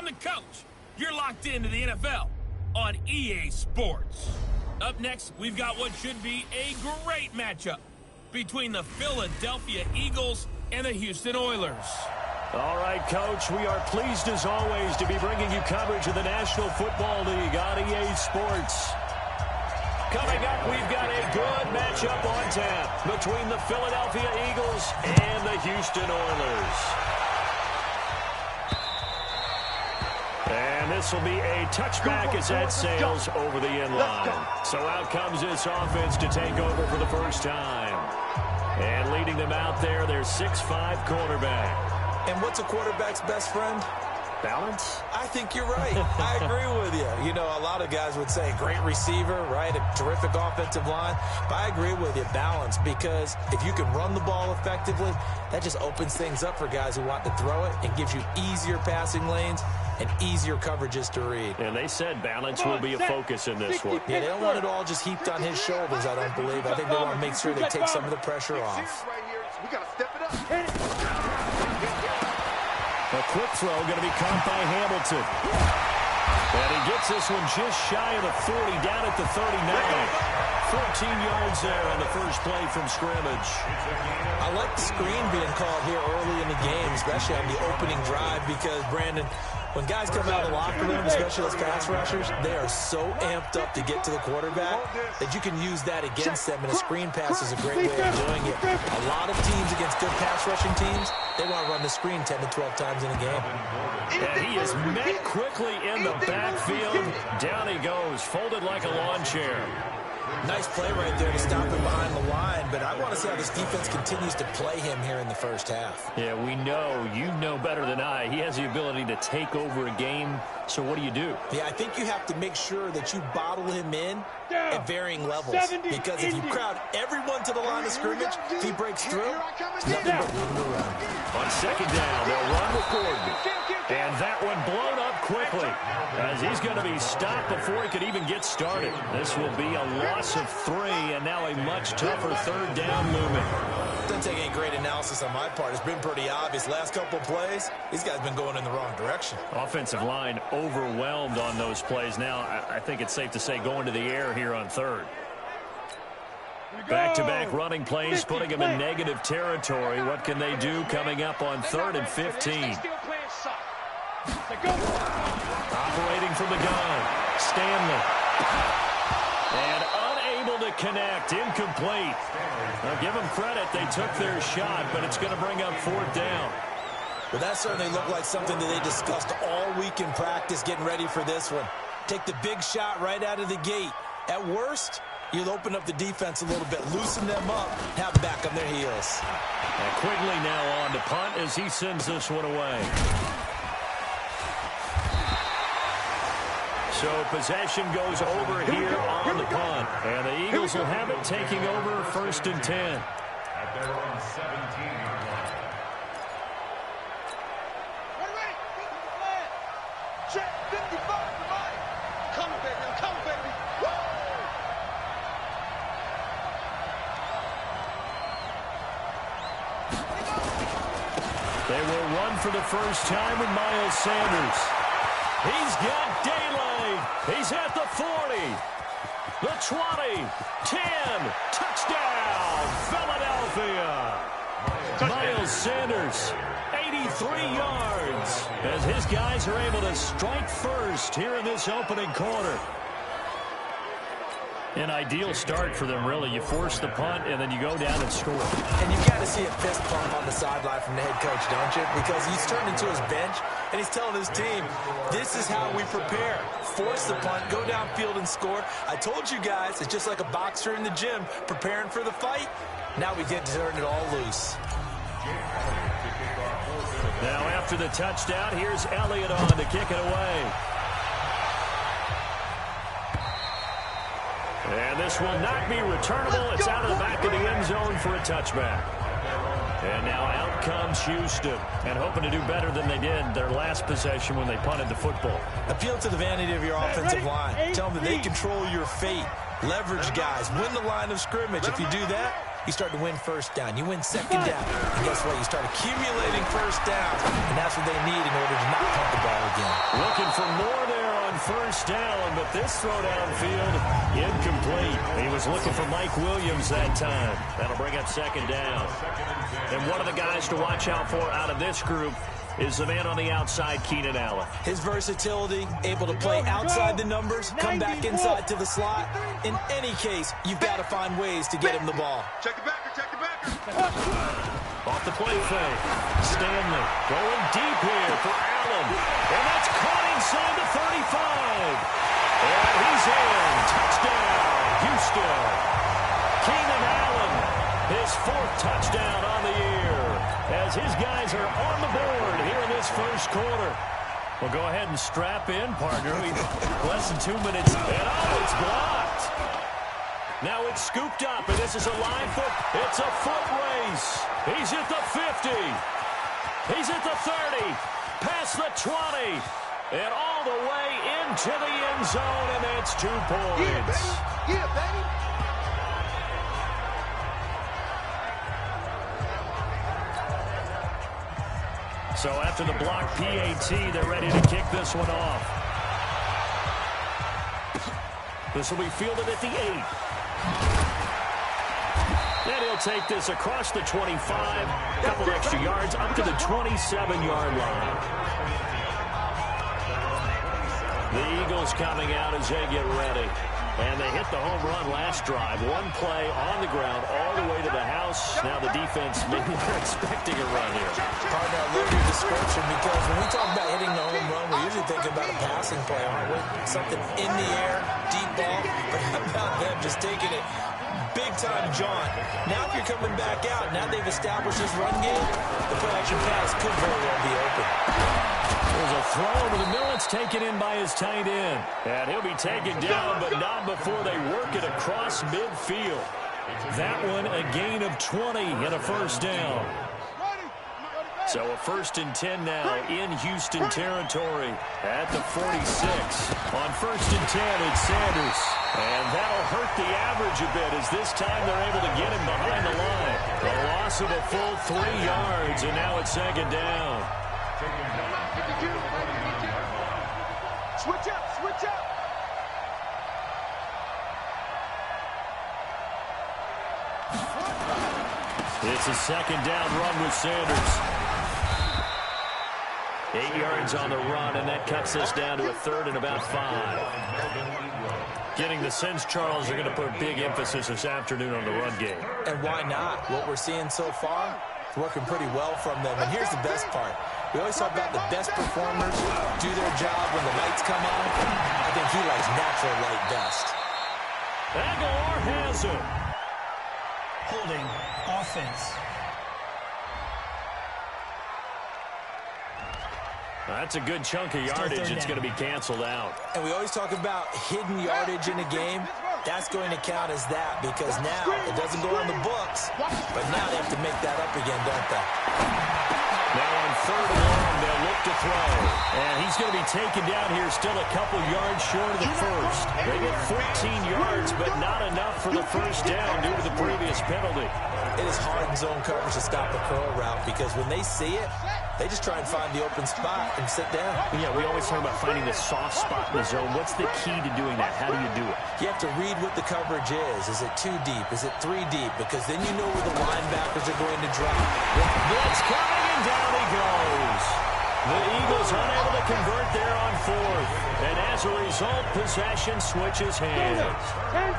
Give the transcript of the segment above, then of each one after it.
I'm the coach. You're locked into the NFL on EA Sports. Up next, we've got what should be a great matchup between the Philadelphia Eagles and the Houston Oilers. All right, Coach, we are pleased as always to be bringing you coverage of the National Football League on EA Sports. Coming up, we've got a good matchup on tap between the Philadelphia Eagles and the Houston Oilers. And this will be a touchback as that sails over the end line. So out comes this offense to take over for the first time. And leading them out there, their 6'5" quarterback. And what's a quarterback's best friend? Balance? I think you're right. I agree with you. You know, a lot of guys would say great receiver, right? A terrific offensive line. But I agree with you, balance, because if you can run the ball effectively, that just opens things up for guys who want to throw it and gives you easier passing lanes and easier coverages to read. And they said balance will be a focus in this one. Yeah, they don't want it all just heaped on his shoulders, I don't believe. I think they want to make sure they take some of the pressure off. We got to step it up. A quick throw going to be caught by Hamilton. And he gets this one just shy of the 40, down at the 39. 14 yards there on the first play from scrimmage. I like the screen being called here early in the game, especially on the opening drive, because, Brandon, when guys come out of the locker room, especially those pass rushers, they are so amped up to get to the quarterback that you can use that against them, and a screen pass is a great way of doing it. A lot of teams against good pass rushing teams, they want to run the screen 10 to 12 times in a game. And he is met quickly in the backfield. Down he goes, folded like a lawn chair. Nice play right there to stop him behind the line, but I want to see how this defense continues to play him here in the first half. Yeah, we know, you know better than I, he has the ability to take over a game, so what do you do? Yeah, I think you have to make sure that you bottle him in at varying levels, because if you crowd everyone to the line of scrimmage, if he breaks through, there's nothing but room to run. On second down, they'll run with Gordon. And that one blown up quickly as he's going to be stopped before he could even get started. This will be a loss of 3 and now a much tougher third down movement. Doesn't take any great analysis on my part. It's been pretty obvious. Last couple of plays, these guys been going in the wrong direction. Offensive line overwhelmed on those plays. Now, I think it's safe to say going to the air here on third. Back-to-back running plays, putting them in negative territory. What can they do coming up on 3rd and 15? Operating from the gun, Stanley. And unable to connect, incomplete. Now give them credit, they took their shot, but it's going to bring up 4th down. Well, that certainly looked like something that they discussed all week in practice getting ready for this one. Take the big shot right out of the gate. At worst, you'll open up the defense a little bit, loosen them up, have them back on their heels. And Quigley now on to punt as he sends this one away. So possession goes over here on the punt. And the Eagles will have it taking over 1st and 10. At their own 17-yard line. Check 55 for mine. Come on, baby. Come on, baby. Woo! They will run for the first time with Miles Sanders. He's got daylight. He's at the 40, the 20, 10. Touchdown, Philadelphia. Miles Sanders, 83 yards, as his guys are able to strike first here in this opening quarter. An ideal start for them, really. You force the punt, and then you go down and score. And you've got to see a fist pump on the sideline from the head coach, don't you? Because he's turned into his bench, and he's telling his team, this is how we prepare. Force the punt, go downfield and score. I told you guys, it's just like a boxer in the gym preparing for the fight. Now we get to turn it all loose. Now after the touchdown, here's Elliott on to kick it away. And this will not be returnable. It's out of the back of the end zone for a touchback. And now out comes Houston, and hoping to do better than they did their last possession when they punted the football. Appeal to the vanity of your offensive line. Tell them that they control your fate. Leverage guys. Win the line of scrimmage. If you do that, you start to win first down. You win second down. And guess what? You start accumulating first downs. And that's what they need in order to not punt the ball again. Looking for more there on first down, but this throw downfield, incomplete. He was looking for Mike Williams that time. That'll bring up second down. And one of the guys to watch out for out of this group is the man on the outside, Keenan Allen. His versatility, able to play outside the numbers, come back inside to the slot. In any case, you've got to find ways to get him the ball. Check the backer, check the backer. Off the play fake. Stanley going deep here for Allen. And that's caught inside the 35. And he's in. Touchdown, Houston. Keenan Allen, his 4th touchdown on the year, as his guys are on the board here in this first quarter. Well, go ahead and strap in, partner. Less than 2 minutes. And it's blocked. Now it's scooped up, and this is a live foot. It's a foot race. He's at the 50. He's at the 30. Past the 20. And all the way into the end zone, and that's 2 points. Yeah, baby. Yeah, baby. So after the block PAT, they're ready to kick this one off. This will be fielded at the 8. And he'll take this across the 25, a couple extra yards, up to the 27-yard line. The Eagles coming out as they get ready. And they hit the home run last drive. One play on the ground all the way to the house. Now the defense, maybe they're expecting a run here. Partner, I love your description because when we talk about hitting the home run, we're usually thinking about a passing play, aren't we? Something in the air, deep ball. But how about them just taking it big-time jaunt? Now if you're coming back out, now they've established this run game, the play-action pass could very well be open. There's a throw over the middle. It's taken in by his tight end. And he'll be taken down, but not before they work it across midfield. That one, a gain of 20 and a first down. So a 1st and 10 now in Houston territory at the 46. On 1st and 10, it's Sanders. And that'll hurt the average a bit as this time they're able to get him behind the line. A loss of a full 3 yards, and now it's second down. Switch up, switch up. It's a second down run with Sanders. 8 yards on the run, and that cuts us down to a 3rd and about 5. Getting the sense, Charles, are going to put big emphasis this afternoon on the run game. And why not? What we're seeing so far, it's working pretty well from them. And here's the best part. We always talk about the best performers do their job when the lights come on. I think he likes natural light best. Aguilar has it. Holding offense. That's a good chunk of yardage. It's going to be canceled out. And we always talk about hidden yardage in a game. That's going to count as that because now it doesn't go on the books, but now they have to make that up again, don't they? Now on 3rd and long, they'll look to throw. And he's going to be taken down here still a couple yards short of the first. They get 14 yards, but not enough for the first down due to the previous penalty. It is hard in zone coverage to stop a curl route because when they see it, they just try and find the open spot and sit down. Yeah, we always talk about finding the soft spot in the zone. What's the key to doing that? How do you do it? You have to read what the coverage is. Is it 2 deep? Is it 3 deep? Because then you know where the linebackers are going to drop. Blitz coming, and down he goes. The Eagles unable to convert there on 4th. And as a result, possession switches hands.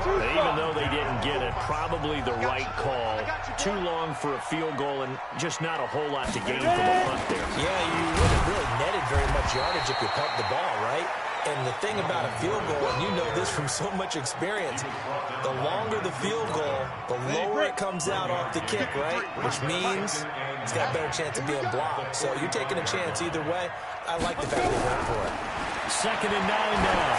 Even though they didn't get it, probably the right call. Too long for a field goal and just not a whole lot to gain from a punt there. Yeah, you wouldn't really netted very much yardage if you pumped the ball, right? And the thing about a field goal, and you know this from so much experience, the longer the field goal, the lower it comes out off the kick, right? Which means it's got a better chance of being blocked. So you're taking a chance either way. I like the fact they went for it. 2nd and 9 now.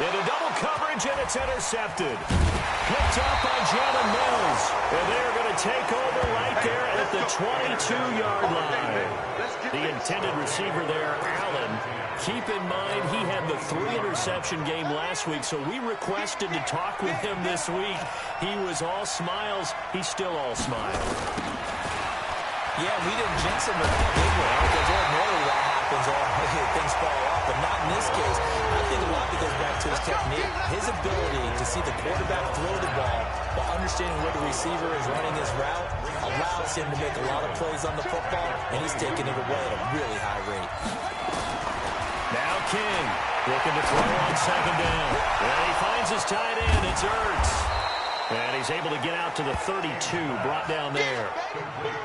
Into double coverage, and it's intercepted. Picked up by Jalen Mills. Eagles. And they're going to take over right there at the 22-yard line. The intended receiver there, Allen. Keep in mind he had the 3-interception game last week, so we requested to talk with him this week. He was all smiles. He's still all smiles. Yeah, we didn't jinx him at all, did we? Because ordinarily that happens, things fall off, but not in this case. I think a lot of it goes back to his technique. His ability to see the quarterback throw the ball while understanding where the receiver is running his route allows him to make a lot of plays on the football, and he's taking it away at a really high rate. Now King looking to throw on second down. And he finds his tight end. It's Ertz. And he's able to get out to the 32, brought down there.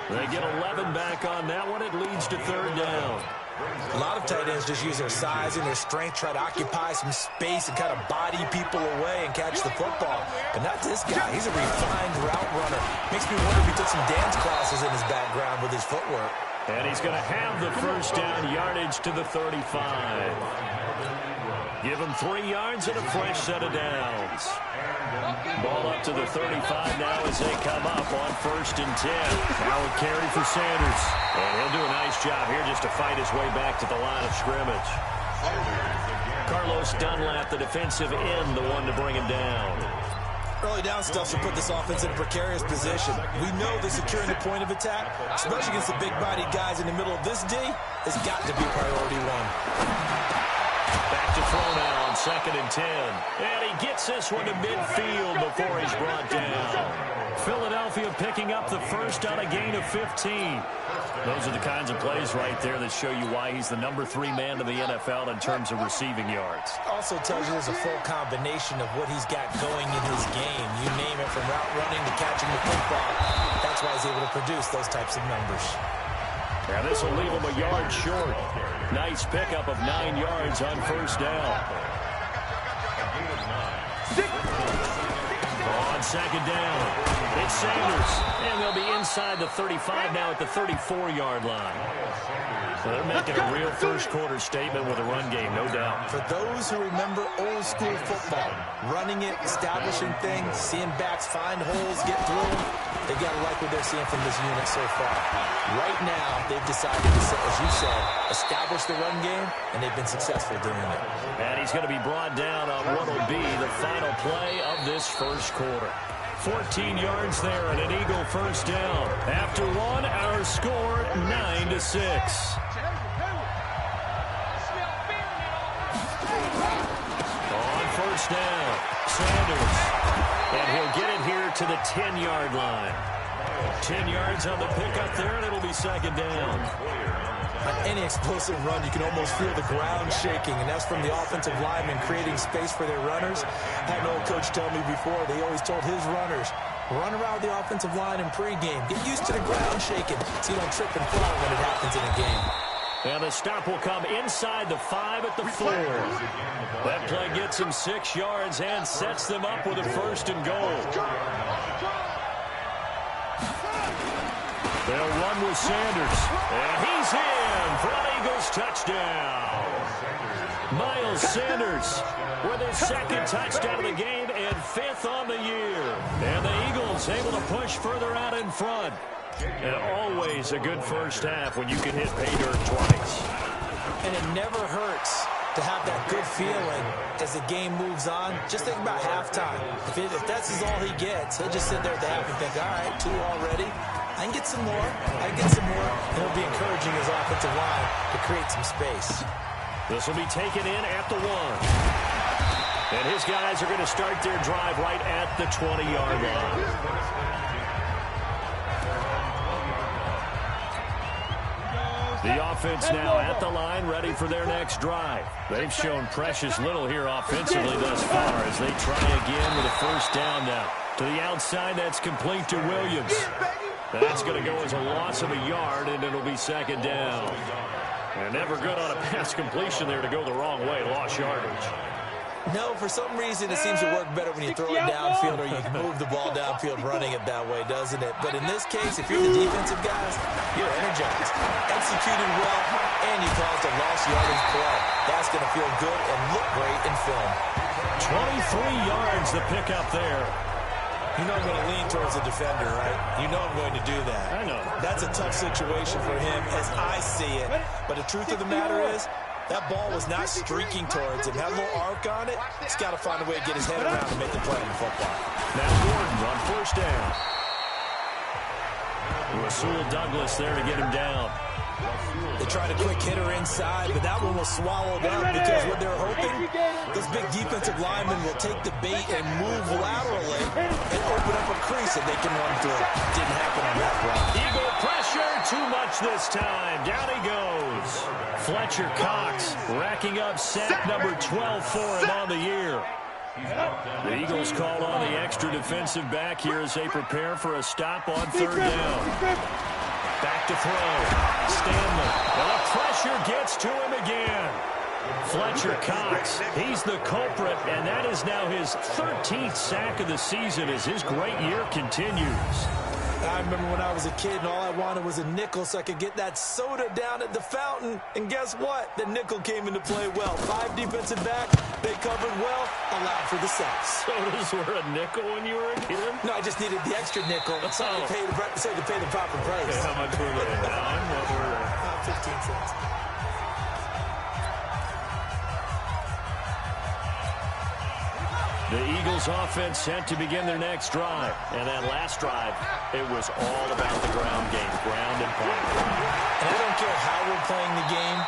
They get 11 back on that one. It leads to third down. A lot of tight ends just use their size and their strength, try to occupy some space and kind of body people away and catch the football. But not this guy. He's a refined route runner. Makes me wonder if he took some dance classes in his background with his footwork. And he's going to have the first down yardage to the 35. Give him 3 yards and a fresh set of downs. Ball up to the 35 now as they come up on 1st and 10. Now a carry for Sanders. And he'll do a nice job here just to fight his way back to the line of scrimmage. Carlos Dunlap, the defensive end, the one to bring him down. Early down stuff should put this offense in a precarious position. We know that securing the point of attack, especially against the big-bodied guys in the middle of this D, has got to be priority one. Back to throw now on 2nd and 10. And he gets this one to midfield before he's brought down. Philadelphia picking up the first on a gain of 15. Those are the kinds of plays right there that show you why he's the number 3 man in the NFL in terms of receiving yards. Also tells you there's a full combination of what he's got going in his game. You name it, from route running to catching the football. That's why he's able to produce those types of numbers. Now this will leave him a yard short. Nice pickup of 9 yards on 1st down. On 2nd down, it's Sanders. And they'll be inside the 35 now at the 34-yard line. So they're making a real first-quarter statement with a run game, no doubt. For those who remember old-school football, running it, establishing things, seeing backs find holes, get through them, they got to like what they're seeing from this unit so far. Right now, they've decided to, as you said, establish the run game, and they've been successful doing it. And he's going to be brought down on what will be the final play of this first quarter. 14 yards there and an Eagle first down. After one, our score 9-6. On 1st down, Sanders. And he'll get it here to the 10-yard line. 10 yards on the pickup there, and it'll be 2nd down. On any explosive run, you can almost feel the ground shaking, and that's from the offensive linemen creating space for their runners. I had an old coach tell me before, they always told his runners, run around the offensive line in pregame. Get used to the ground shaking so you don't trip and fall when it happens in a game. And the stop will come inside the 5 at the 4. That play gets them 6 yards and sets them up with a 1st and goal. They'll run with Sanders. And he's in for an Eagles touchdown. Miles Sanders with his 2nd touchdown of the game and 5th on the year. And the Eagles able to push further out in front. And always a good first half when you can hit pay dirt twice. And it never hurts to have that good feeling as the game moves on. Just think about halftime. If that's all he gets, he'll just sit there at the half and think, all right, 2 already. I can get some more. I can get some more. And he'll be encouraging his offensive line to create some space. This will be taken in at the 1. And his guys are going to start their drive right at the 20-yard line. The offense now at the line, ready for their next drive. They've shown precious little here offensively thus far as they try again with a 1st down now. To the outside, that's complete to Williams. That's going to go as a loss of a yard, and it'll be 2nd down. And never good on a pass completion there to go the wrong way, lost yardage. No, for some reason it seems to work better when you throw it downfield or you can move the ball downfield running it that way, doesn't it? But in this case, if you're the defensive guys, you're energized, executed well, and you caused a lost yardage play. That's going to feel good and look great in film. 23 yards the pickup there. You know I'm going to lean towards the defender, right? You know I'm going to do that. I know. That's a tough situation for him as I see it. But the truth of the matter is, that ball was not streaking towards him. Had a little arc on it. He's got to find a way to get his head around and make the play on the football. Now Gordon on first down. Rasul Douglas there to get him down. They tried a quick hitter inside, but that one was swallowed up because what they're hoping, those big defensive linemen will take the bait and move laterally and open up a crease that they can run through. Didn't happen on that play. Eagle pressure, too much this time. Down he goes. Fletcher Cox racking up sack number 12 for him on the year. The Eagles call on the extra defensive back here as they prepare for a stop on third down. Back to throw. Stanley. And the pressure gets to him again. Fletcher Cox, he's the culprit, and that is now his 13th sack of the season as his great year continues. I remember when I was a kid and all I wanted was a nickel so I could get that soda down at the fountain. And guess what? The nickel came into play well. 5 defensive back, they covered well, allowed for the sacks. Sodas were a nickel when you were a kid? No, I just needed the extra nickel so I could pay the proper price. Okay, how much were they? What were they? 15 cents. The Eagles offense set to begin their next drive. And that last drive, it was all about the ground game, ground and pound. And I don't care how we're playing the game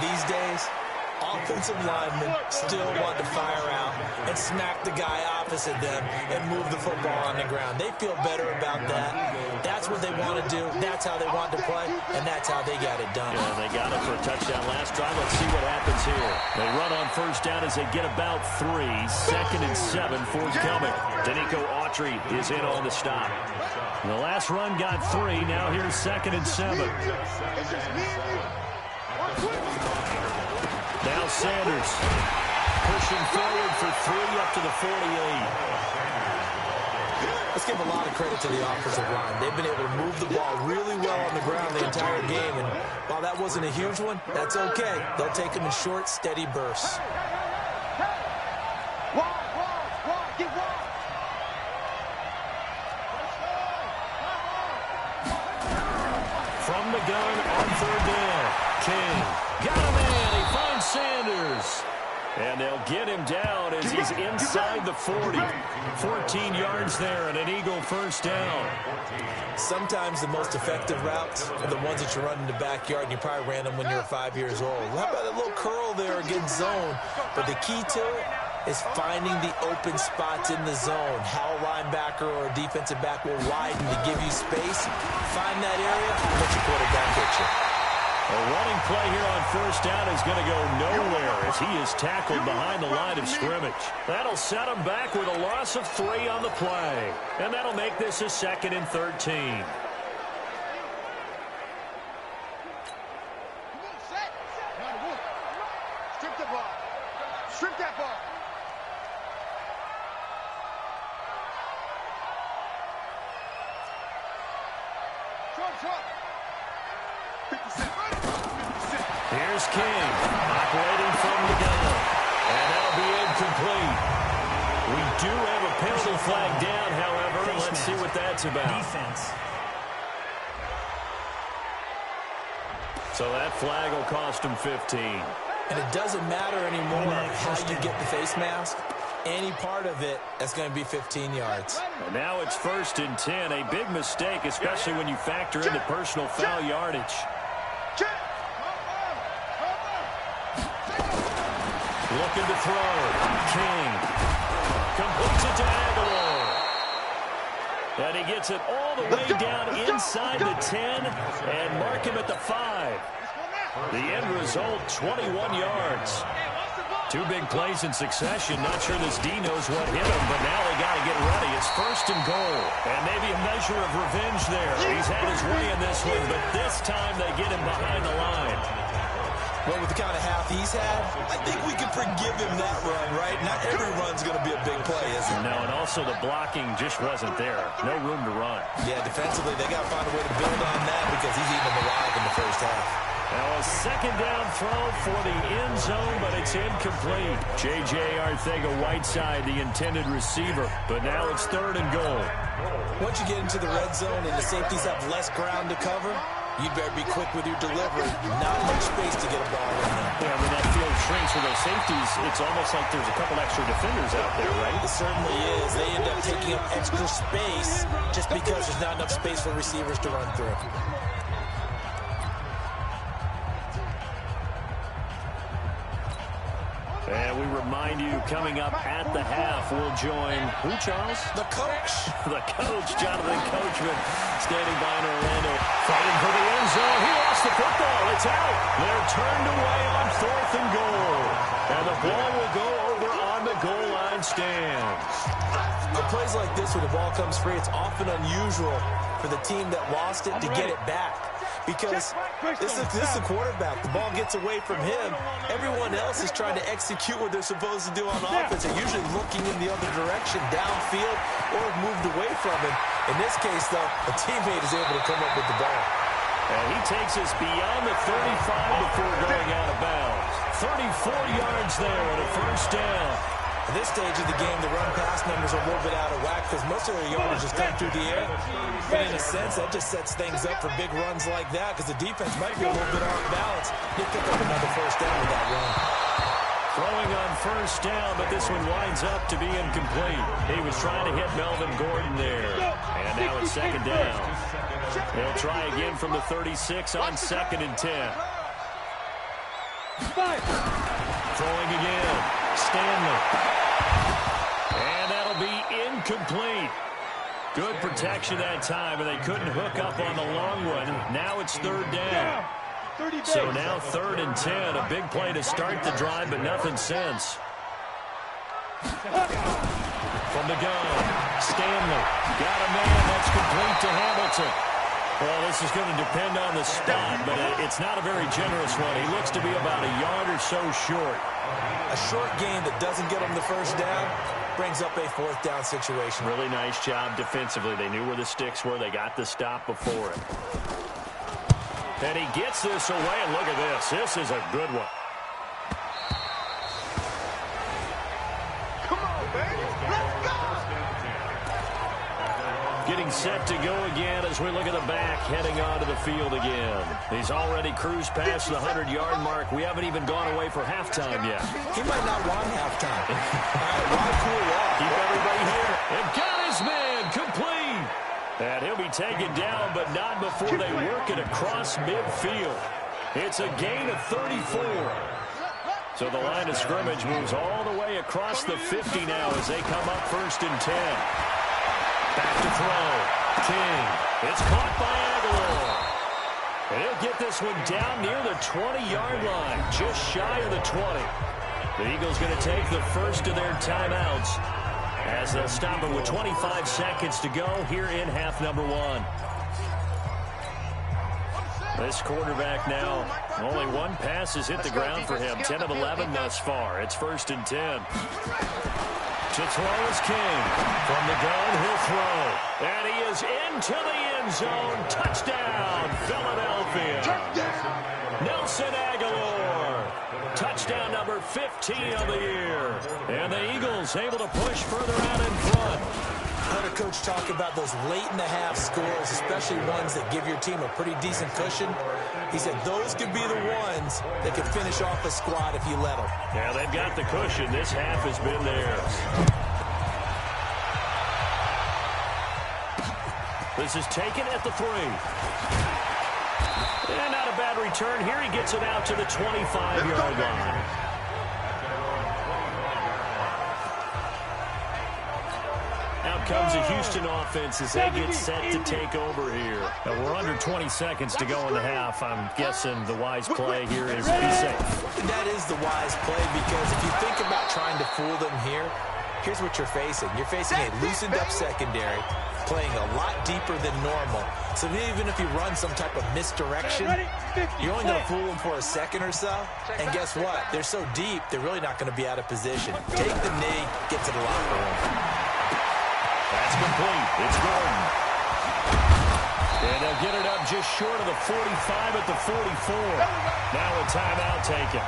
these days, offensive linemen still want to fire out and smack the guy opposite them and move the football on the ground. They feel better about that. That's what they want to do. That's how they want to play, and that's how they got it done. Yeah, they got it for a touchdown last drive. Let's see what happens here. They run on first down as they get about 3. 2nd and 7 forthcoming. Danico Autry is in on the stop. The last run got 3. Now here's 2nd and 7. Now Sanders pushing forward for 3 up to the 48. Let's give a lot of credit to the offensive line. They've been able to move the ball really well on the ground the entire game. And while that wasn't a huge one, that's okay. They'll take them in short, steady bursts. From the gun on third down. King got him in. He finds Sanders. And they'll get him down as he's inside the 40. 14 yards there and an Eagle first down. Sometimes the most effective routes are the ones that you run in the backyard, and you probably ran them when you were 5 years old. How about a little curl there against zone? But the key to it is finding the open spots in the zone. How a linebacker or a defensive back will widen to give you space. Find that area and let your quarterback hit you. A running play here on first down is going to go nowhere as he is tackled behind the line of scrimmage. That'll set him back with a loss of 3 on the play. And that'll make this a 2nd and 13. Strip the ball. Strip that ball. Short. 50 cents. Here's King, operating from the gun. And that'll be incomplete. We do have a penalty flag down, however. Let's see what that's about. Defense. So that flag will cost him 15. And it doesn't matter anymore how you get the face mask. Any part of it, that's going to be 15 yards. And now it's 1st and 10. A big mistake, especially when you factor in the personal foul yardage. Looking to throw. King completes it to Aguilar. And he gets it all the way down inside the 10 and mark him at the 5. The end result, 21 yards. 2 big plays in succession. Not sure this D knows what hit him, but now they got to get ready. It's 1st and goal. And maybe a measure of revenge there. He's had his way in this one, but this time they get him behind the line. Well, with the kind of half he's had, I think we can forgive him that run, right? Not every run's going to be a big play, is it? No, and also the blocking just wasn't there. No room to run. Yeah, defensively, they got to find a way to build on that because he's eating them alive in the first half. Now a second down throw for the end zone, but it's incomplete. J.J. Arcega-Whiteside, the intended receiver, but now it's 3rd and goal. Once you get into the red zone and the safeties have less ground to cover, you'd better be quick with your delivery. Not much space to get a ball in there. Yeah, when that field shrinks with those safeties, it's almost like there's a couple extra defenders out there, right? It certainly is. They end up taking up extra space just because there's not enough space for receivers to run through. And we remind you, coming up at the half, we'll join, who, Charles? The coach. The coach, Jonathan Coachman, standing by in Orlando. Fighting for the end zone. He lost the football. It's out. They're turned away on 4th and goal. And the ball will go over on the goal line stand. On plays like this, when the ball comes free, it's often unusual for the team that lost it to get it back. Because this is the quarterback. The ball gets away from him. Everyone else is trying to execute what they're supposed to do on offense. They're usually looking in the other direction, downfield, or moved away from him. In this case, though, a teammate is able to come up with the ball. And he takes us beyond the 35 before going out of bounds. 34 yards there and a 1st down. At this stage of the game, the run-pass numbers are a little bit out of whack because most of their yardage just come through the air. But in a sense, that just sets things up for big runs like that because the defense might be a little bit off balance. He'll pick up another 1st down with that run. Throwing on 1st down, but this one winds up to be incomplete. He was trying to hit Melvin Gordon there. And now it's 2nd down. They'll try again from the 36 on 2nd and 10. Throwing again. Stanley. And that'll be incomplete. Good protection that time, and they couldn't hook up on the long one. Now it's 3rd down. So now 3rd and 10. A big play to start the drive, but nothing since. From the gun, Stanley. Got a man. That's complete to Hamilton. Well, this is going to depend on the spot, but it's not a very generous one. He looks to be about a yard or so short. A short gain that doesn't get him the 1st down brings up a 4th down situation. Really nice job defensively. They knew where the sticks were. They got the stop before it. And he gets this away, and look at this. This is a good one. Come on, baby. Let's go. Getting set to go again as we look at the back, heading onto the field again. He's already cruised past the 100-yard mark. We haven't even gone away for halftime yet. He might not want halftime. Why cool off? Keep everybody here. And got his man complete. And he'll be taken down, but not before they work it across midfield. It's a gain of 34. So the line of scrimmage moves all the way across the 50 now as they come up 1st and 10. Back to throw. King. It's caught by Aguilar. And he'll get this one down near the 20-yard line, just shy of the 20. The Eagles going to take the first of their timeouts as they'll stop it with 25 seconds to go here in half number 1. This quarterback now, only one pass has hit the ground for him. 10 of 11 thus far. It's 1st and 10. To throw is King. From the gun, he'll throw. And he is into the end zone. Touchdown, Philadelphia. Nelson Aguilar. Touchdown number 15 of the year. And the Eagles able to push further out in front. I heard a coach talk about those late-in-the-half scores, especially ones that give your team a pretty decent cushion. He said those could be the ones that could finish off a squad if you let them. Yeah, they've got the cushion. This half has been theirs. This is taken at the 3. And not a bad return here. He gets it out to the 25-yard line. Out comes the Houston offense as they get set to take over here. Now we're under 20 seconds to go in the half. I'm guessing the wise play here is be safe. That is the wise play because if you think about trying to fool them here, here's what you're facing. You're facing a loosened-up secondary, playing a lot deeper than normal. So even if you run some type of misdirection, you're only going to fool them for a second or so. And guess what? They're so deep, they're really not going to be out of position. Take the knee, get to the locker room. That's complete. It's Gordon. And they'll get it up just short of the 45 at the 44. Now a timeout taken.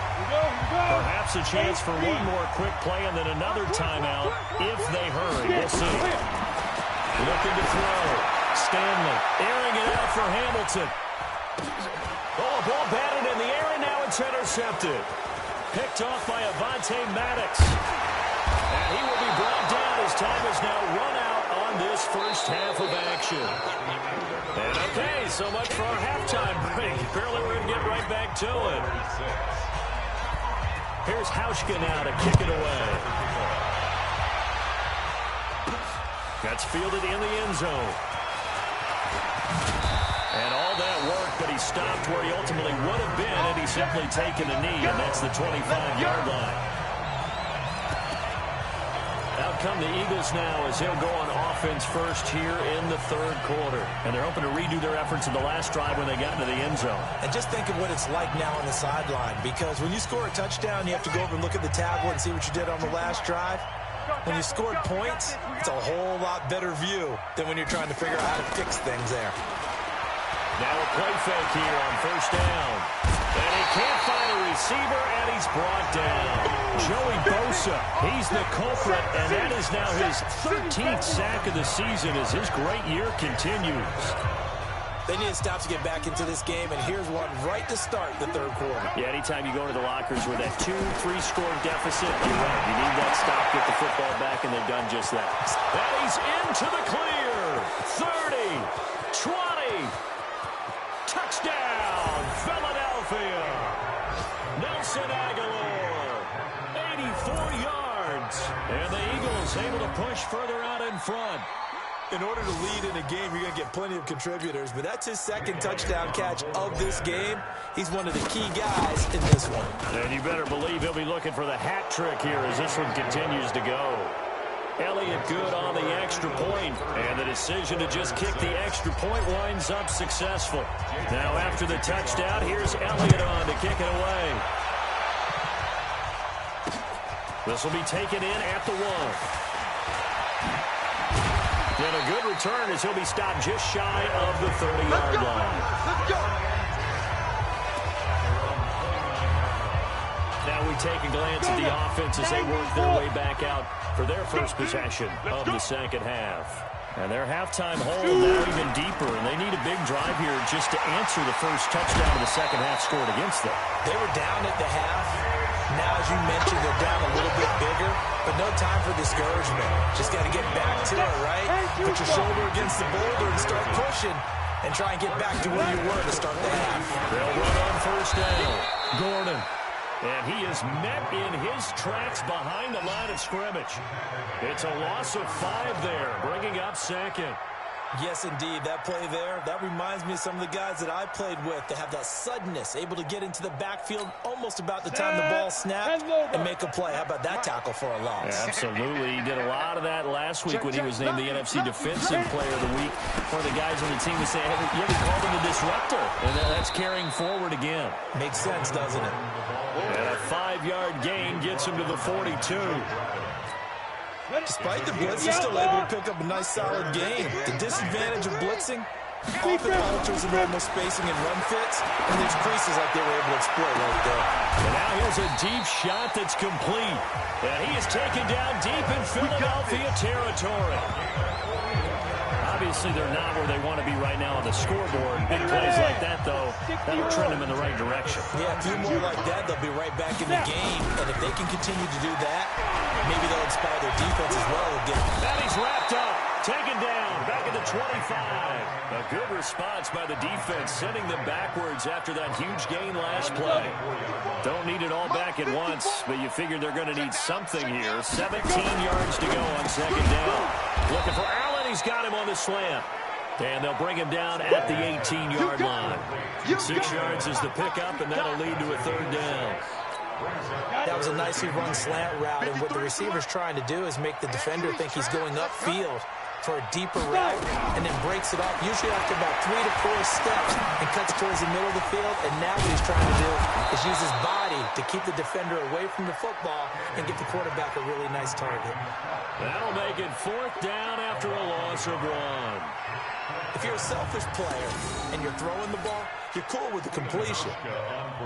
Perhaps a chance for one more quick play and then another timeout if they hurry. We'll see. Looking to throw. Stanley airing it out for Hamilton. Oh, a ball batted in the air, and now it's intercepted. Picked off by Avonte Maddox. And he will be brought down as time has now run out on this first half of action. And okay, so much for our halftime break. Apparently we're going to get right back to it. Here's Hauschka now to kick it away. That's fielded in the end zone. And all that work, but he stopped where he ultimately would have been, and he's simply taken a knee, and that's the 25-yard line. Out come the Eagles now as they'll go on offense first here in the third quarter. And they're hoping to redo their efforts in the last drive when they got into the end zone. And just think of what it's like now on the sideline, because when you score a touchdown, you have to go over and look at the tablet and see what you did on the last drive. When you scored points, it's a whole lot better view than when you're trying to figure out how to fix things there. Now a play fake here on first down. And he can't find a receiver, and he's brought down. Joey Bosa, he's the culprit, and that is now his 13th sack of the season as his great year continues. They need a stop to get back into this game, and here's one right to start the third quarter. Yeah, anytime you go into the lockers with that 2-3 score deficit, you're right. You need that stop, get the football back, and they've done just that. And he's into the clear. 30, 20. Touchdown, Philadelphia. Nelson Aguilar, 84 yards. And the Eagles able to push further out in front. In order to lead in a game, you're going to get plenty of contributors, but that's his second touchdown catch of this game. He's one of the key guys in this one. And you better believe he'll be looking for the hat trick here as this one continues to go. Elliott good on the extra point, and the decision to just kick the extra point winds up successful. Now after the touchdown, here's Elliott on to kick it away. This will be taken in at the 1. And a good return as he'll be stopped just shy of the 30-yard line. Let's go. Now we take a glance at the offense as they work their way back out for their first possession of the second half. And their halftime hole now even deeper, and they need a big drive here just to answer the first touchdown of the second half scored against them. They were down at the half. Now, as you mentioned, they're down a little bit bigger, but no time for discouragement. Just got to get back to it, right? Put your shoulder against the boulder and start pushing and try and get back to where you were to start the half. They'll run on first down. Gordon. And he is met in his tracks behind the line of scrimmage. It's a loss of 5 there, bringing up second. Yes, indeed. That play there, that reminds me of some of the guys that I played with that have that suddenness, able to get into the backfield almost about the time the ball snapped and make a play. How about that tackle for a loss? Yeah, absolutely. He did a lot of that last week when he was named the NFC Defensive Player of the Week. One of the guys on the team was saying, hey, yeah, we called him the disruptor. And that's carrying forward again. Makes sense, doesn't it? And a 5-yard gain gets him to the 42. Despite the blitz, he's still able to pick up a nice, solid gain. The disadvantage of blitzing, often alters the normal spacing and run fits, and there's creases like they were able to exploit right there. And now here's a deep shot that's complete. And he is taken down deep in Philadelphia territory. Obviously, they're not where they want to be right now on the scoreboard. Big plays like that, though, that'll trend them in the right direction. Yeah, a few more like that, they'll be right back in the game. And if they can continue to do that, maybe they'll inspire their defense as well. And he's wrapped up, taken down, back at the 25. A good response by the defense, sending them backwards after that huge gain last play. Don't need it all back at once, but you figure they're going to need something here. 17 yards to go on second down. Looking for Allen. He's got him on the slant. And they'll bring him down at the 18-yard line. 6 yards is the pickup, and that'll lead to a third down. That was a nicely run slant route, and what the receiver's trying to do is make the defender think he's going upfield for a deeper route, and then breaks it off, usually after about 3 to 4 steps, and cuts towards the middle of the field. And now what he's trying to do is use his body to keep the defender away from the football and give the quarterback a really nice target. That'll make it 4th down after a loss of 1. If you're a selfish player and you're throwing the ball, you're cool with the completion.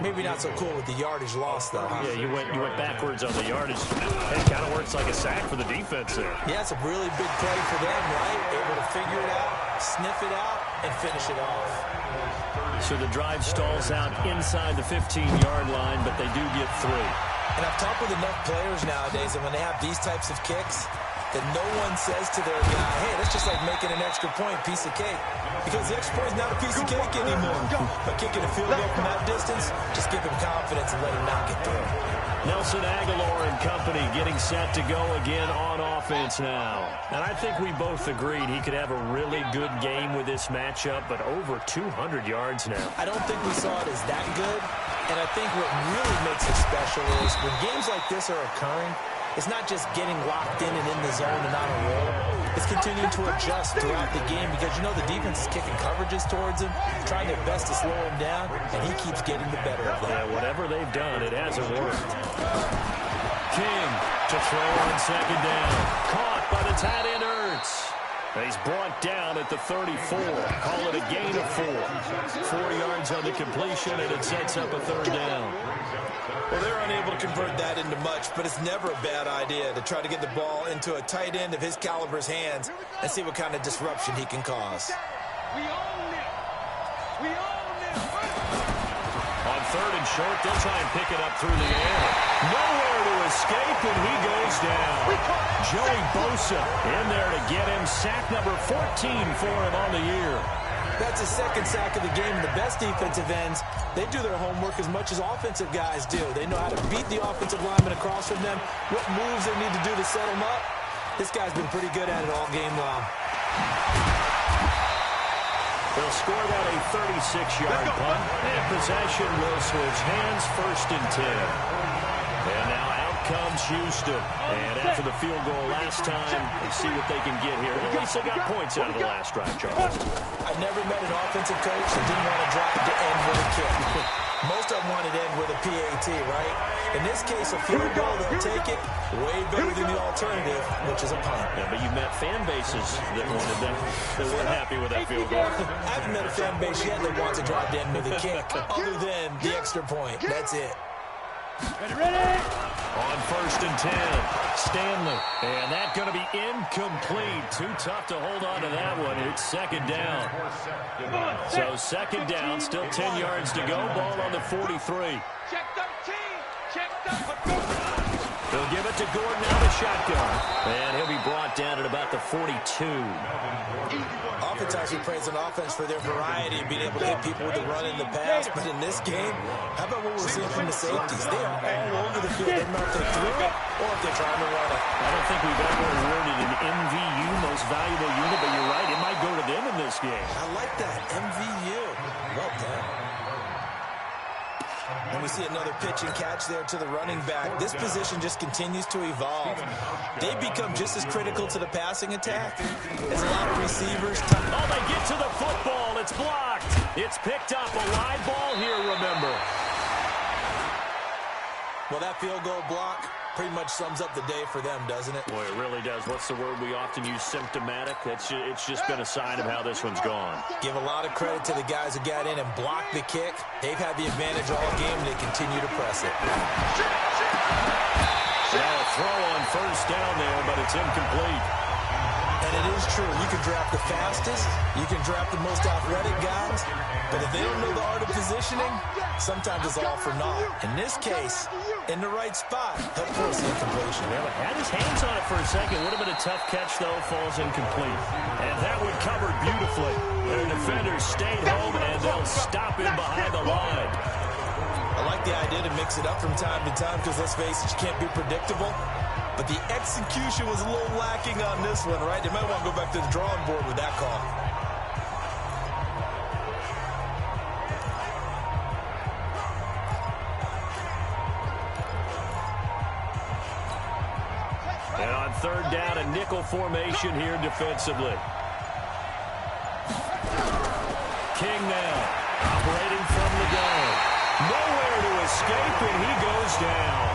Maybe not so cool with the yardage loss, though. Yeah, you went backwards on the yardage. It kind of works like a sack for the defense there. Yeah, it's a really big play for them, right? Able to figure it out, sniff it out, and finish it off. So the drive stalls out inside the 15-yard line, but they do get 3. And I've talked with enough players nowadays, and when they have these types of kicks, that no one says to their guy, hey, that's just like making an extra point, piece of cake. Because the extra point is not a piece of cake anymore. But kicking a field goal from that distance, just give him confidence and let him knock it through. Nelson Aguilar and company getting set to go again on offense now. And I think we both agreed he could have a really good game with this matchup, but over 200 yards now. I don't think we saw it as that good. And I think what really makes it special is when games like this are occurring, it's not just getting locked in and in the zone and on a roll. It's continuing to adjust throughout the game because, you know, the defense is kicking coverages towards him, trying their best to slow him down, and he keeps getting the better of them. Yeah, whatever they've done, it hasn't worked. King to throw on second down. Caught by the tight end Ertz. He's brought down at the 34. Call it a gain of 4. 4 yards on the completion, and it sets up a third down. Well, they're unable to convert that into much, but it's never a bad idea to try to get the ball into a tight end of his caliber's hands and see what kind of disruption he can cause. We own it. We own it. On third and short, they'll try and pick it up through the air. Nowhere to escape, and he goes down. Joey Bosa in there to get him. Sack number 14 for him on the year. That's his second sack of the game. The best defensive ends, they do their homework as much as offensive guys do. They know how to beat the offensive lineman across from them, what moves they need to do to set them up. This guy's been pretty good at it all game long. They'll score that a 36-yard punt, and possession will switch hands, 1st and 10. And now out comes Houston. And after the field goal last time, they see what they can get here. At least they got points out of the last drive, Charles. I've never met an offensive coach that didn't want to drive to end with a kick. Most of them wanted to end with a PAT, right? In this case, a field goal, they'll take it way better than the alternative, which is a punt. Yeah, but you met fan bases that wanted that. They weren't happy with that field goal. I haven't met a fan base yet that wants to drive to end with a kick, other than the extra point. That's it. Ready? On 1st and 10, Stanley. And that's going to be incomplete. Too tough to hold on to that one. It's second down. So second down, still 10 yards to go. Ball on the 43. Check 13. Check 13. They'll give it to Gordon out of shotgun. And he'll be brought down at about the 42. Oftentimes we praise an offense for their variety and being able to hit people with the run and the pass. But in this game, how about what we're seeing from the safeties? They are all over the field. They don't know if they threw it or if they're trying to run it. I don't think we've ever awarded an MVU, most valuable unit, but you're right, it might go to them in this game. I like that, MVU. Well done. And we see another pitch and catch there to the running back. This position just continues to evolve. They become just as critical to the passing attack as a lot of receivers. Oh, they get to the football. It's blocked. It's picked up. A live ball here, remember. Well, that field goal block pretty much sums up the day for them, doesn't it? Boy, it really does. What's the word we often use? Symptomatic. It's just been a sign of how this one's gone. Give a lot of credit to the guys who got in and blocked the kick. They've had the advantage all game, and they continue to press it. Now a throw on 1st down there, but it's incomplete. And it is true. You can draft the fastest. You can draft the most athletic guys. But if they don't know the art of positioning, sometimes it's all for naught. In this case, in the right spot, he'll force the incompletion. Well, it had his hands on it for a second. Would have been a tough catch, though. Falls incomplete. And that one covered beautifully. Their defenders stayed home, and they'll stop him behind the line. I like the idea to mix it up from time to time because, let's face it, you can't be predictable. But the execution was a little lacking on this one, right? They might want to go back to the drawing board with that call. And on 3rd down, a nickel formation here defensively. King now, operating from the gun. Nowhere to escape, and he goes down.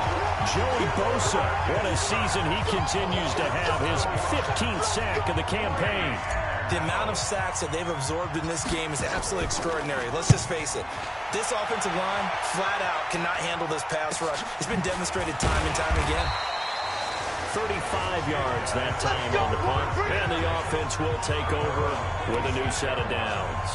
Joey Bosa, what a season he continues to have. His 15th sack of the campaign. The amount of sacks that they've absorbed in this game is absolutely extraordinary. Let's just face it. This offensive line, flat out, cannot handle this pass rush. It's been demonstrated time and time again. 35 yards that time on the punt. And the offense will take over with a new set of downs.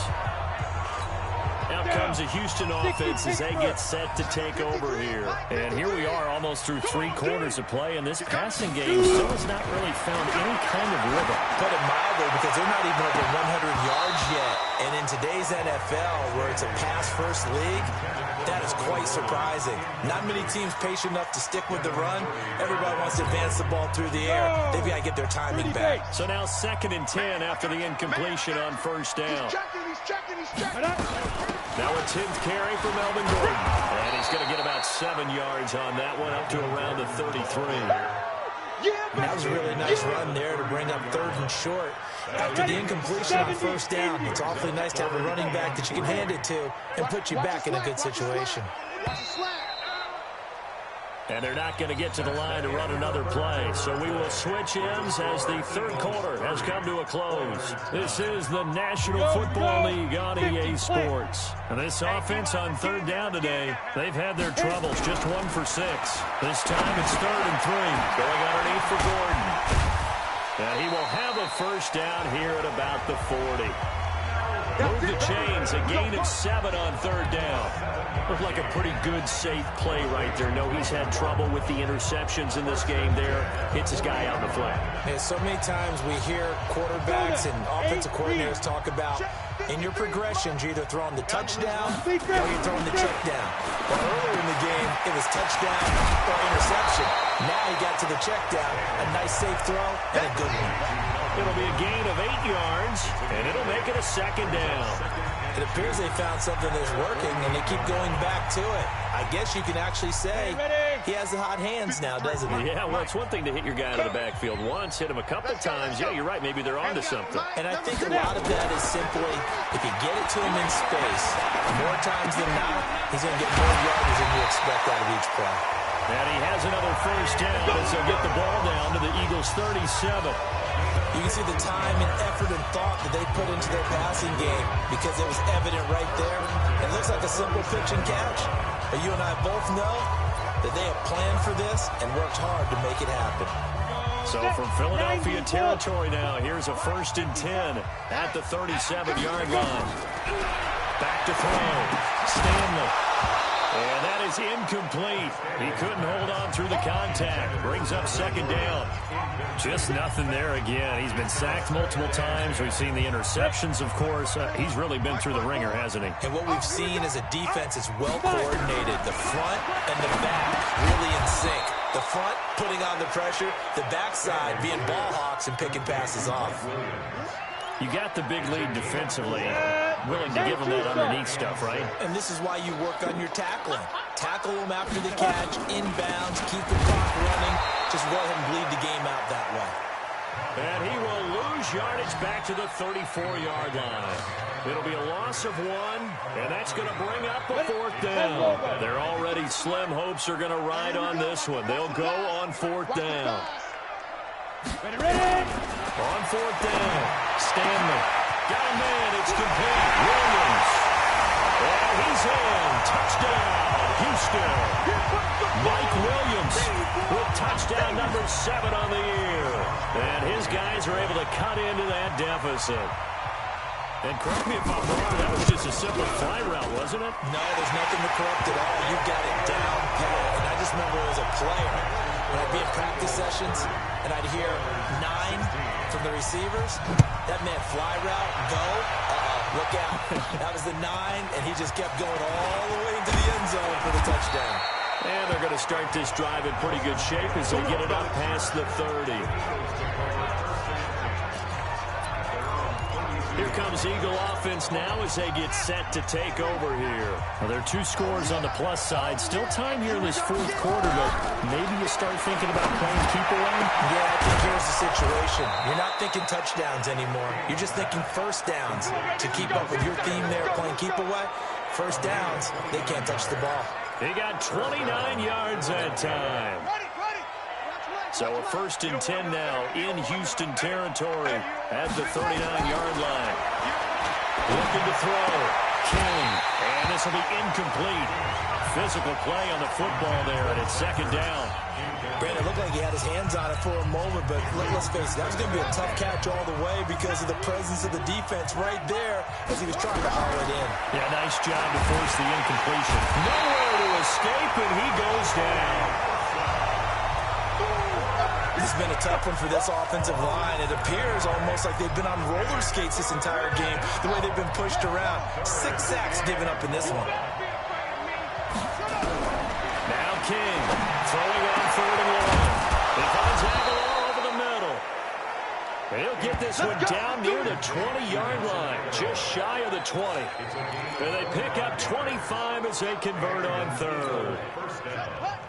Out comes the Houston offense as they get set to take over here. And here we are almost through 3 quarters of play, and this passing game still has not really found any kind of rhythm. Put it mildly, because they're not even over 100 yards yet. And in today's NFL, where it's a pass-first league, that is quite surprising. Not many teams patient enough to stick with the run. Everybody wants to advance the ball through the air. They've got to get their timing back. So now 2nd and 10 after the incompletion on first down. He's checking. Now a 10th carry for Melvin Gordon. And he's going to get about 7 yards on that one, up to around the 33. That was a really nice run there to bring up 3rd and short. After the incompletion on first down, it's awfully nice to have a running back that you can hand it to and put you back in a good situation. And they're not going to get to the line to run another play. So we will switch ends as the 3rd quarter has come to a close. This is the National Football League on EA Sports. And this offense on 3rd down today, they've had their troubles. Just 1 for 6. This time it's 3rd and 3. Going underneath for Gordon. And he will have a first down here at about the 40. Move the chains, a gain of 7 on 3rd down. Looked like a pretty good, safe play right there. No, he's had trouble with the interceptions in this game there. Hits his guy out in the flat. Yeah, so many times we hear quarterbacks and offensive coordinators talk about in your progressions, you're either throwing the touchdown or you're throwing the check down. But earlier in the game, it was touchdown or interception. Now he got to the check down, a nice safe throw, and a good one. It'll be a gain of 8 yards, and it'll make it a 2nd down. It appears they found something that's working, and they keep going back to it. I guess you can actually say he has the hot hands now, doesn't he? Yeah, well, it's one thing to hit your guy out of the backfield once, hit him a couple of times. Yeah, you're right. Maybe they're onto something. And I think a lot of that is simply, if you get it to him in space, more times than not, he's going to get more yardage than you expect out of each play. And he has another first down as they'll get the ball down to the Eagles' 37. You can see the time and effort and thought that they put into their passing game because it was evident right there. It looks like a simple pitch and catch, but you and I both know that they have planned for this and worked hard to make it happen. So from Philadelphia territory now, here's a 1st and 10 at the 37-yard line. Back to throw. Stanley. And that is incomplete. He couldn't hold on through the contact. Brings up 2nd down. Just nothing there again. He's been sacked multiple times. We've seen the interceptions, of course. He's really been through the ringer, hasn't he? And what we've seen is a defense that's well coordinated. The front and the back really in sync. The front putting on the pressure. The backside being ball hawks and picking passes off. You got the big lead defensively. Willing to give them that underneath stuff, right? And this is why you work on your tackling. Tackle them after the catch, inbounds, keep the clock running. Just go ahead and bleed the game out that way. And he will lose yardage back to the 34-yard line. It'll be a loss of 1, and that's going to bring up a 4th down. Their already slim hopes are going to ride on this one. They'll go on 4th down. On 4th down, Stanley. Got a man, it's complete. Williams. And he's in. Touchdown, Houston. Mike Williams with touchdown number 7 on the year. And his guys are able to cut into that deficit. And correct me if I'm wrong, that was just a simple fly route, wasn't it? No, there's nothing to correct at all. You got it down pat. And I just remember as a player, when I'd be at practice sessions, and I'd hear 9 from the receivers, that meant fly route, go, look out. That was the 9, and he just kept going all the way into the end zone for the touchdown. And they're going to start this drive in pretty good shape as they get it up past the 30. Here comes Eagle offense now as they get set to take over here. Well, there are 2 scores on the plus side. Still time here in this 4th quarter, but maybe you start thinking about playing keep away? Yeah, I think here's the situation. You're not thinking touchdowns anymore. You're just thinking first downs. To keep up with your theme there, playing keep away, first downs, they can't touch the ball. He got 29 yards that time. So a 1st and 10 now in Houston territory at the 39-yard line. Looking to throw. King. And this will be incomplete. Physical play on the football there, and it's 2nd down. Brandon, it looked like he had his hands on it for a moment, but let's face it, that was going to be a tough catch all the way because of the presence of the defense right there as he was trying to haul it in. Yeah, nice job to force the incompletion. Nowhere to escape, and he goes down. This has been a tough one for this offensive line. It appears almost like they've been on roller skates this entire game, the way they've been pushed around. 6 sacks given up in this one. Now King throwing on 3rd and long. He finds Aguilar over the middle. He'll get this one down near the 20-yard line, just shy of the 20. And they pick up 25 as they convert on 3rd.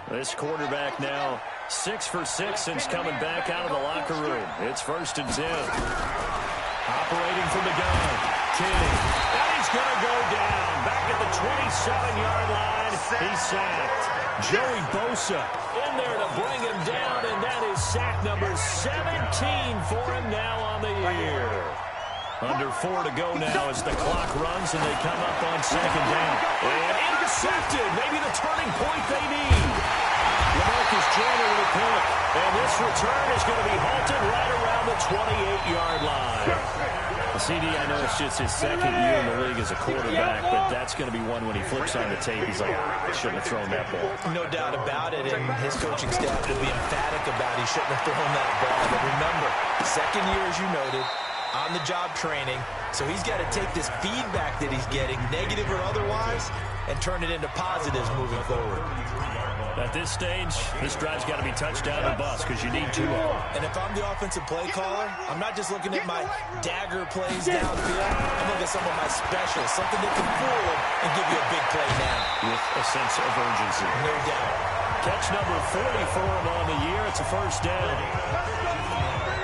This quarterback now 6 for 6 since coming back out of the locker room. It's 1st and 10. Operating from the gun. King. And he's going to go down. Back at the 27-yard line. He's sacked. Joey Bosa in there to bring him down, and that is sack number 17 for him now on the year. Under 4 to go now as the clock runs, and they come up on 2nd down. And intercepted. Maybe the turning point they need. LaMarcus Joyner with a pick. And this return is going to be halted right around the 28-yard line. CD, I know it's just his 2nd year in the league as a quarterback, but that's going to be one when he flips on the tape. He's like, I shouldn't have thrown that ball. No doubt about it, and his coaching staff will be emphatic about he shouldn't have thrown that ball. But remember, 2nd year, as you noted, on-the-job training, so he's got to take this feedback that he's getting, negative or otherwise, and turn it into positives moving forward. At this stage, this drive's got to be touchdown or bust because you need 2 of them. And if I'm the offensive play caller, I'm not just looking at my dagger plays downfield. I'm looking at some of my specials, something that can fool them and give you a big play now. With a sense of urgency. No doubt. Catch number 40 for him on the year. It's a 1st down.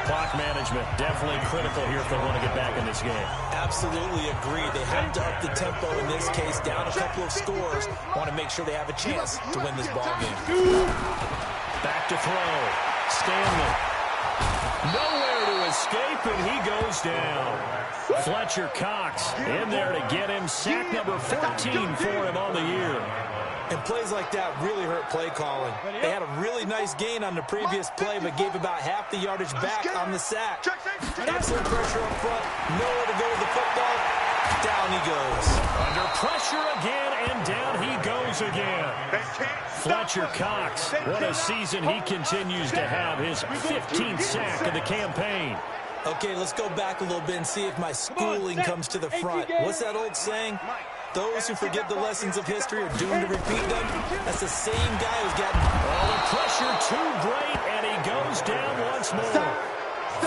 Clock management definitely critical here if they want to get back in this game. Absolutely agreed. They have to up the tempo in this case, down a couple of scores. Want to make sure they have a chance to win this ball game. Back to throw. Stanley. Nowhere to escape, and he goes down. Fletcher Cox in there to get him. Sack number 14 for him on the year. And plays like that really hurt play calling. They had a really nice gain on the previous play, but gave about half the yardage back on the sack. Excellent pressure up front. Nowhere to go with the football. Down he goes. Under pressure again, and down he goes again. Fletcher Cox, what a season he continues to have. His 15th sack of the campaign. Okay, let's go back a little bit and see if my schooling comes to the front. What's that old saying? Those who forget the lessons of history are doomed to repeat them. That's the same guy who's getting... Oh, the pressure too great, and he goes down once more.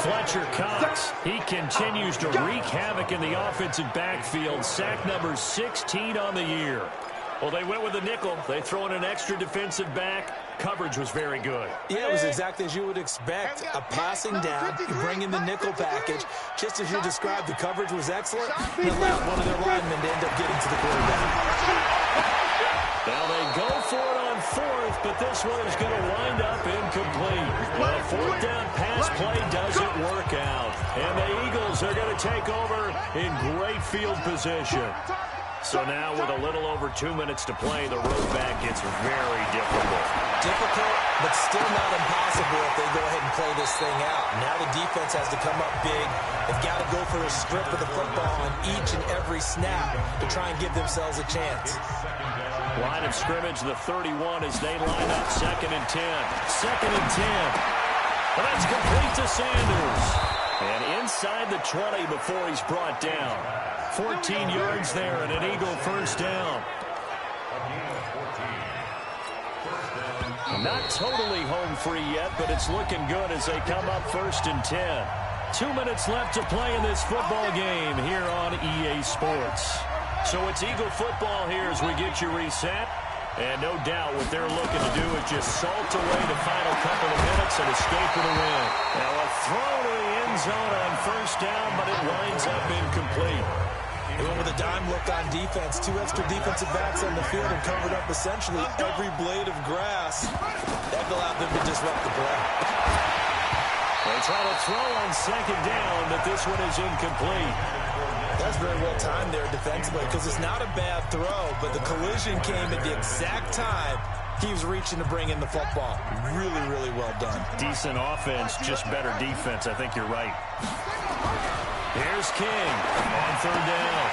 Fletcher Cox, he continues to wreak havoc in the offensive backfield. Sack number 16 on the year. Well, they went with the nickel. They throw in an extra defensive back. Coverage was very good. Yeah, it was exactly as you would expect. A passing down, you bring in the nickel package. Just as you described, the coverage was excellent. And allowed one of their linemen to end up getting to the quarterback. Now they go for it on 4th, but this one is going to wind up incomplete. Well, a 4th down pass play doesn't work out. And the Eagles are going to take over in great field position. So now with a little over 2 minutes to play, the road back gets very difficult. Difficult, but still not impossible if they go ahead and play this thing out. Now the defense has to come up big. They've got to go for a strip of the football on each and every snap to try and give themselves a chance. Line of scrimmage, the 31 as they line up 2nd and 10. 2nd and 10. And that's complete to Sanders. And inside the 20 before he's brought down. 14 yards there and an Eagle 1st down. Not totally home free yet, but it's looking good as they come up 1st and 10. 2 minutes left to play in this football game here on EA Sports. So it's Eagle football here as we get you reset. And no doubt what they're looking to do is just salt away the final couple of minutes and escape with a win. Now a throw to the end zone on 1st down, but it winds up incomplete. They went with a dime look on defense. 2 extra defensive backs on the field and covered up essentially every blade of grass. That allowed them to disrupt the play. They try to throw on second down, but this one is incomplete. That's very well timed there defensively because it's not a bad throw, but the collision came at the exact time he was reaching to bring in the football. Really, really well done. Decent offense, just better defense. I think you're right. Here's King on third down.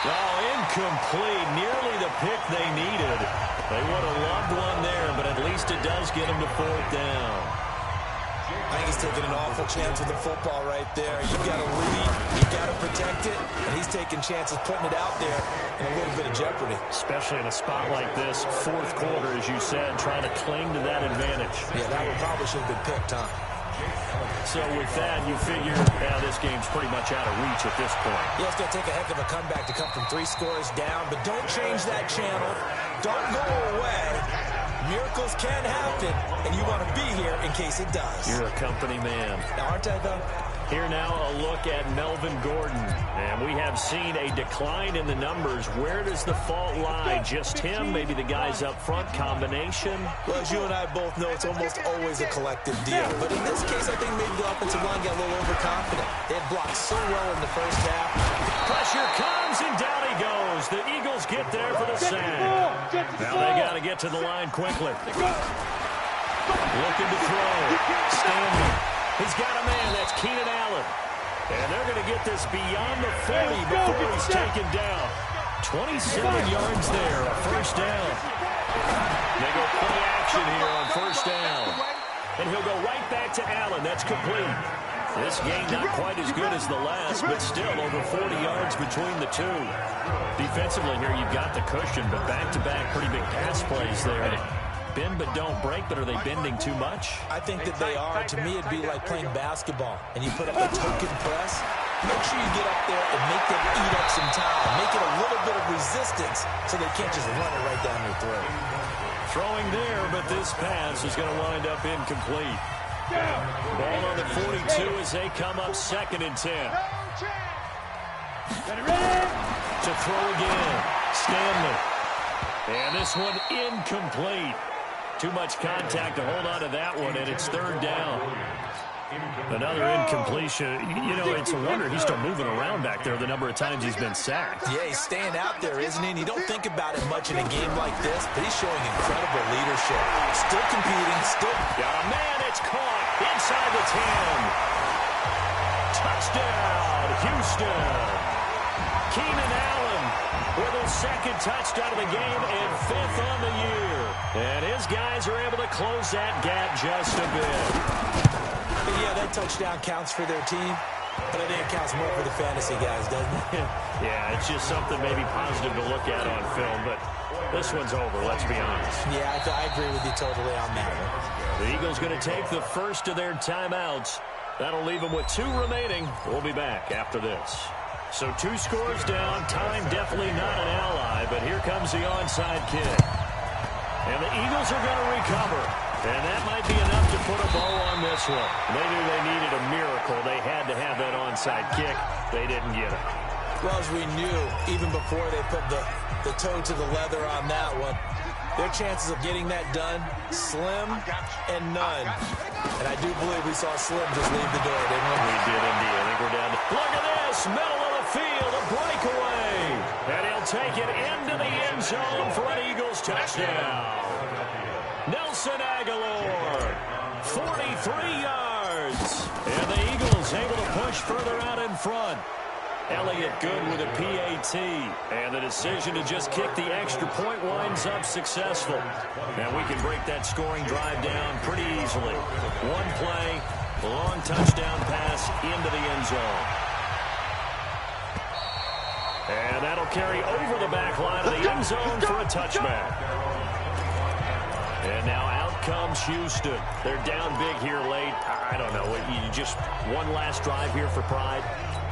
Oh, incomplete. Nearly the pick they needed. They would have loved one there, but at least it does get them to fourth down. I think he's taking an awful chance with the football right there. You've got to lead, you've got to protect it, and he's taking chances putting it out there in a little bit of jeopardy. Especially in a spot like this, fourth quarter, as you said, trying to cling to that advantage. Yeah, that one probably should have been picked, huh? So with that, you figure now this game's pretty much out of reach at this point. Yeah, it's going to take a heck of a comeback to come from 3 scores down, but don't change that channel. Don't go away. Miracles can happen, and you want to be here in case it does. You're a company man. Now, aren't I, though? Here now, a look at Melvin Gordon. And we have seen a decline in the numbers. Where does the fault lie? Just him? Maybe the guys up front? Combination? Well, as you and I both know, it's almost always a collective deal. But in this case, I think maybe the offensive line got a little overconfident. They had blocked so well in the first half. Pressure comes, and down he goes. The Eagles get there for the sack. Now they got to get to the line quickly. Looking to throw. Standing. He's got a man. That's Keenan Allen. And they're going to get this beyond the 40 before he's taken down. 27 yards there, a first down. They go play action here on first down. And he'll go right back to Allen. That's complete. This game not quite as good as the last, but still over 40 yards between the two. Defensively here, you've got the cushion, but back-to-back pretty big pass plays there. Bend but don't break, but are they bending too much? I think that they are. To me, it'd be like playing basketball, and you put up a token press. Make sure you get up there and make them eat up some time. Make it a little bit of resistance so they can't just run it right down your throat. Throwing there, but this pass is going to wind up incomplete. Ball on the 42 as they come up 2nd and 10. To throw again. Stanley. And this one incomplete. Too much contact to hold on to that one, and it's 3rd down. Another incompletion. You know, it's a wonder he's still moving around back there the number of times he's been sacked. Yeah, he's staying out there, isn't he? And you don't think about it much in a game like this, but he's showing incredible leadership. Still competing, still... Got a man, it's caught inside the 10. Touchdown, Houston. Keenan Allen with his 2nd touchdown of the game and 5th on the year. And his guys are able to close that gap just a bit. But yeah, that touchdown counts for their team, but I think it counts more for the fantasy guys, doesn't it? Yeah, it's just something maybe positive to look at on film, but this one's over, let's be honest. Yeah, I agree with you totally on that one. The Eagles going to take the first of their timeouts. That'll leave them with 2 remaining. We'll be back after this. So 2 scores down, time definitely not an ally, but here comes the onside kick. And the Eagles are going to recover. And that might be enough to put a bow on this one. They knew they needed a miracle. They had to have that onside kick. They didn't get it. Well, as we knew, even before they put the toe to the leather on that one, their chances of getting that done, slim and none. And I do believe we saw Slim just leave the door, didn't we? We did indeed. I think we're down to... Look at this! Middle of the field, a breakaway. And he'll take it into the end zone for an Eagles touchdown. Nelson Aguilar, 43 yards. And the Eagles able to push further out in front. Elliott good with a PAT. And the decision to just kick the extra point winds up successful. And we can break that scoring drive down pretty easily. One play, long touchdown pass into the end zone. And that'll carry over the back line of the end zone for a touchback. And now out comes Houston. They're down big here late. I don't know. You just one last drive here for pride.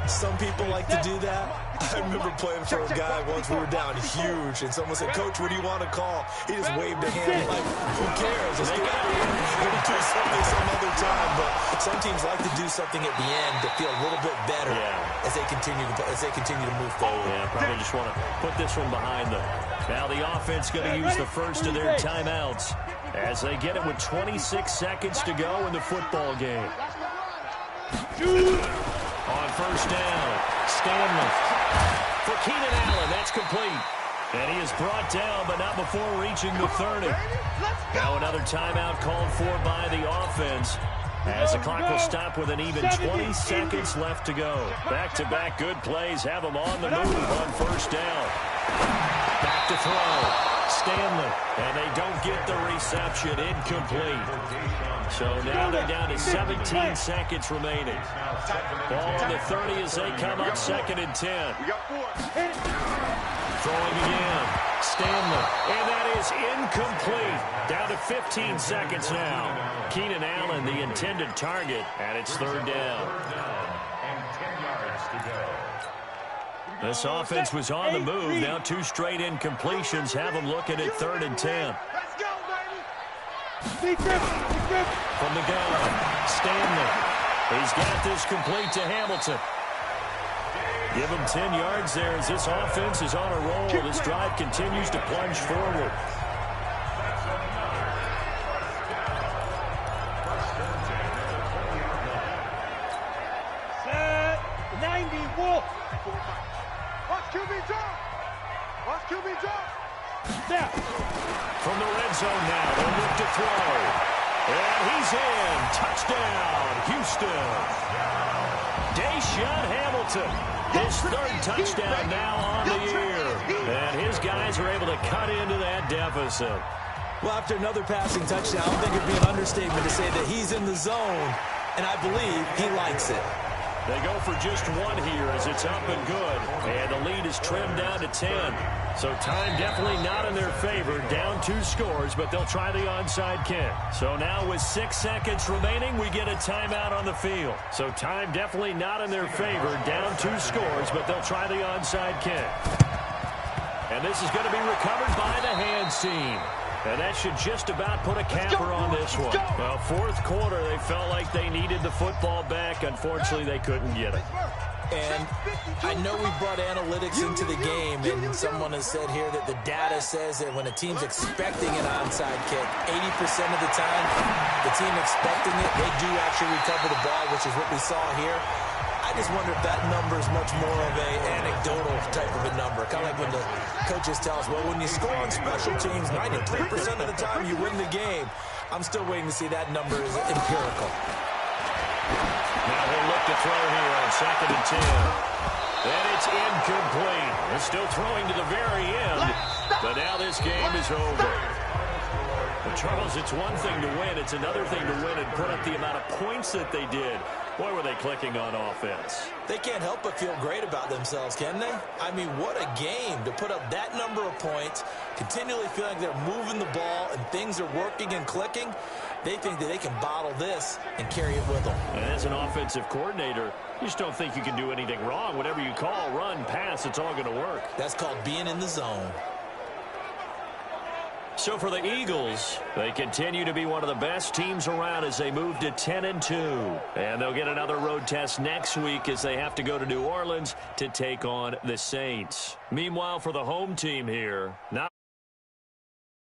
Some people like to do that. I remember playing for a guy once. We were down huge, and someone said, "Coach, what do you want to call?" He just waved a hand like, "Who cares? Let's get out of here. We'll do something some other time." But some teams like to do something at the end to feel a little bit better as they continue to move forward. Yeah, probably just want to put this one behind them. Now the offense going to use the first of their timeouts as they get it with 26 seconds to go in the football game. On first down, Stanley. For Keenan Allen, that's complete. And he is brought down, but not before reaching the 30. Now another timeout called for by the offense, as the clock will stop with an even 20 seconds left to go. Back-to-back good plays have them on the move on first down. Back to throw. Stanley, and they don't get the reception. Incomplete. So now they're down to 17 seconds remaining. Ball on the 30 as they come up 2nd and 10. Throwing again. Stanley, and that is incomplete. Down to 15 seconds now. Keenan Allen, the intended target, and it's 3rd down. And 10 yards to go. This offense was on the move. Now 2 straight incompletions have them looking at 3rd and 10. Let's go, baby. From the gun, Stanley. He's got this complete to Hamilton. Give him 10 yards there as this offense is on a roll. This drive continues to plunge forward. Set 90 Wolf. Watch QB drop. Watch QB drop. Snap. From the red zone now, they'll look to throw. And he's in. Touchdown, Houston. Deshaun Hamilton. His 3rd touchdown now on the year. And his guys are able to cut into that deficit. Well, after another passing touchdown, I think it'd be an understatement to say that he's in the zone, and I believe he likes it. They go for just 1 here as it's up and good. And the lead is trimmed down to 10. So time definitely not in their favor. Down 2 scores, but they'll try the onside kick. So now with 6 seconds remaining, we get a timeout on the field. So time definitely not in their favor. Down 2 scores, but they'll try the onside kick. And this is going to be recovered by the hands team. And that should just about put a capper on this one. Well, 4th quarter, they felt like they needed the football back. Unfortunately, they couldn't get it. And I know we brought analytics into the game, and someone has said here that the data says that when a team's expecting an onside kick, 80% of the time, the team expecting it, they do actually recover the ball, which is what we saw here. I just wonder if that number is much more of an anecdotal type of a number. Kind of like when the coaches tell us, well, when you score on special teams, 93% of the time you win the game. I'm still waiting to see that number is empirical. Now he'll look to throw here on 2nd and 10. And it's incomplete. They're still throwing to the very end. But now this game is over. Well, Charles, it's one thing to win. It's another thing to win and put up the amount of points that they did. Boy, were they clicking on offense. They can't help but feel great about themselves, can they? I mean, what a game to put up that number of points, continually feel like they're moving the ball and things are working and clicking. They think that they can bottle this and carry it with them. And as an offensive coordinator, you just don't think you can do anything wrong. Whatever you call, run, pass, it's all going to work. That's called being in the zone. So for the Eagles, they continue to be one of the best teams around as they move to 10-2. And they'll get another road test next week as they have to go to New Orleans to take on the Saints. Meanwhile, for the home team here, not